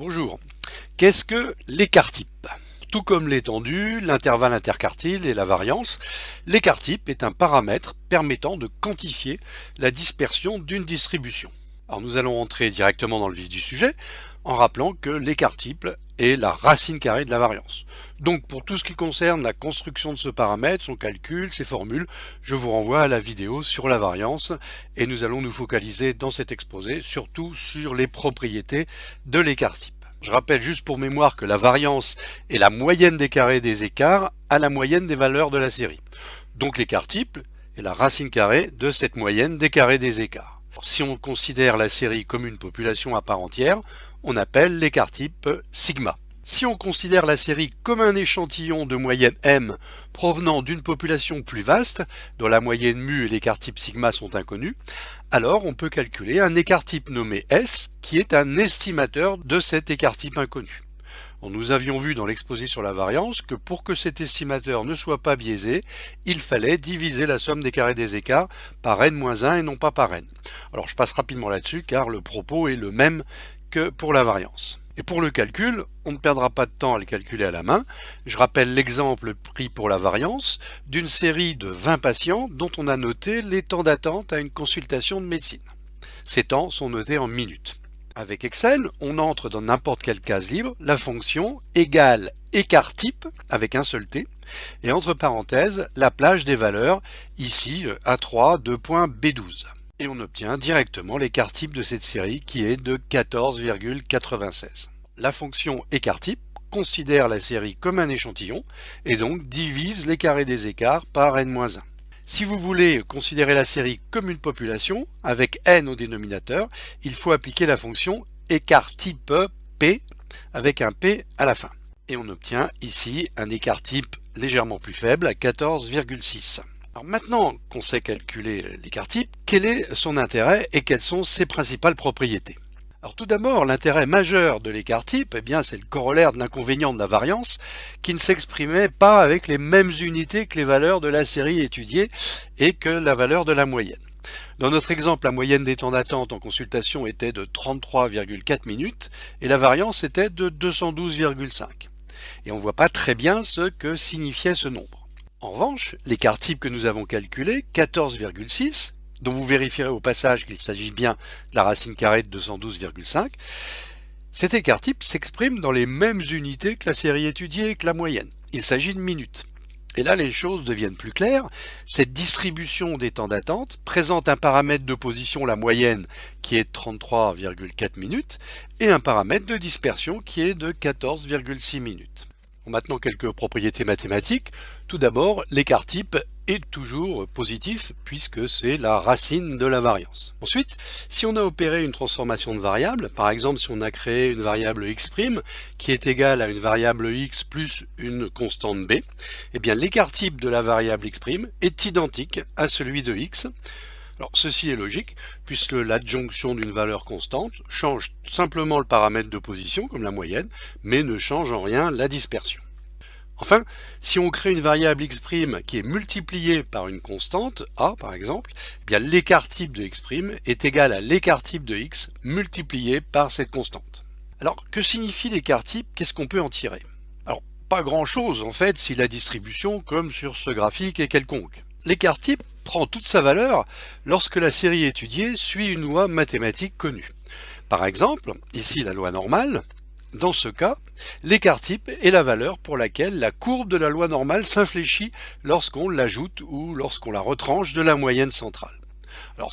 Bonjour. Qu'est-ce que l'écart type? Tout comme l'étendue, l'intervalle interquartile et la variance, l'écart type est un paramètre permettant de quantifier la dispersion d'une distribution. Alors nous allons entrer directement dans le vif du sujet en rappelant que l'écart type est la racine carrée de la variance. Donc pour tout ce qui concerne la construction de ce paramètre, son calcul, ses formules, je vous renvoie à la vidéo sur la variance et nous allons nous focaliser dans cet exposé surtout sur les propriétés de l'écart type. Je rappelle juste pour mémoire que la variance est la moyenne des carrés des écarts à la moyenne des valeurs de la série. Donc l'écart type est la racine carrée de cette moyenne des carrés des écarts. Si on considère la série comme une population à part entière, on appelle l'écart type sigma. Si on considère la série comme un échantillon de moyenne m provenant d'une population plus vaste, dont la moyenne mu et l'écart type sigma sont inconnus, alors on peut calculer un écart type nommé S, qui est un estimateur de cet écart type inconnu. Nous avions vu dans l'exposé sur la variance que pour que cet estimateur ne soit pas biaisé, il fallait diviser la somme des carrés des écarts par n-1 et non pas par n. Alors je passe rapidement là-dessus car le propos est le même que pour la variance. Et pour le calcul, on ne perdra pas de temps à le calculer à la main. Je rappelle l'exemple pris pour la variance d'une série de 20 patients dont on a noté les temps d'attente à une consultation de médecine. Ces temps sont notés en minutes. Avec Excel, on entre dans n'importe quelle case libre la fonction égale écart type avec un seul t et entre parenthèses la plage des valeurs, ici A3 2.B12. Et on obtient directement l'écart type de cette série qui est de 14,96. La fonction écart type considère la série comme un échantillon et donc divise les carrés des écarts par n-1. Si vous voulez considérer la série comme une population, avec n au dénominateur, il faut appliquer la fonction écart type p avec un p à la fin. Et on obtient ici un écart type légèrement plus faible à 14,6. Alors maintenant qu'on sait calculer l'écart type, quel est son intérêt et quelles sont ses principales propriétés? Alors tout d'abord, l'intérêt majeur de l'écart type, c'est le corollaire de l'inconvénient de la variance qui ne s'exprimait pas avec les mêmes unités que les valeurs de la série étudiée et que la valeur de la moyenne. Dans notre exemple, la moyenne des temps d'attente en consultation était de 33,4 minutes et la variance était de 212,5. Et on ne voit pas très bien ce que signifiait ce nombre. En revanche, l'écart type que nous avons calculé, 14,6, dont vous vérifierez au passage qu'il s'agit bien de la racine carrée de 212,5, cet écart type s'exprime dans les mêmes unités que la série étudiée et que la moyenne. Il s'agit de minutes. Et là, les choses deviennent plus claires. Cette distribution des temps d'attente présente un paramètre de position, la moyenne, qui est de 33,4 minutes, et un paramètre de dispersion qui est de 14,6 minutes. Maintenant, quelques propriétés mathématiques. Tout d'abord, l'écart type est toujours positif puisque c'est la racine de la variance. Ensuite, si on a opéré une transformation de variable, par exemple si on a créé une variable x' qui est égale à une variable x plus une constante b, eh bien l'écart type de la variable x' est identique à celui de x. Alors ceci est logique puisque l'adjonction d'une valeur constante change simplement le paramètre de position comme la moyenne, mais ne change en rien la dispersion. Enfin, si on crée une variable x' qui est multipliée par une constante, a par exemple, eh bien l'écart type de x' est égal à l'écart type de x multiplié par cette constante. Alors, que signifie l'écart type? Qu'est-ce qu'on peut en tirer? Alors, pas grand-chose en fait si la distribution, comme sur ce graphique, est quelconque. L'écart type prend toute sa valeur lorsque la série étudiée suit une loi mathématique connue. Par exemple, ici la loi normale. Dans ce cas, l'écart type est la valeur pour laquelle la courbe de la loi normale s'infléchit lorsqu'on l'ajoute ou lorsqu'on la retranche de la moyenne centrale. Alors